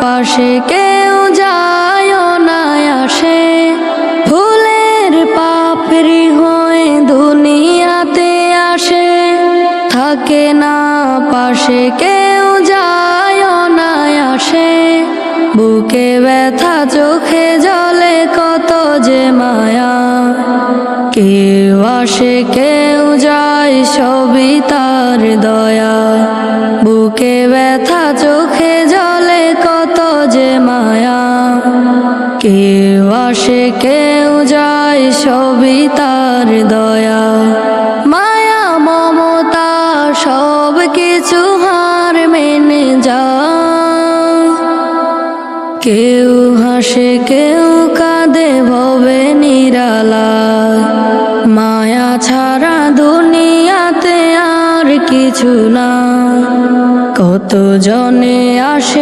পাশে কেউ যায় না আসে, ফুলের পাপড়ি হয়ে দুনিয়াতে আসে। থাকে না পাশে কেউ যায় না আসে, বুকে ব্যথা চোখে জলে কত যে মায়া। কেউ আসে কেউ যায় সবই তার দয়া, বুকে ব্যথা চোখে জলে কত যে মায়া। কেউ আসে কেউ যায় সবই তার দয়া, মায়া মমতা সব কিছু হার মেনে যায়। কেউ হাসে কেউ কাঁদে ভবে নিরালায়, মায়া ছাড়া দুনিয়াতে আর কিছু না। কত জনে আসে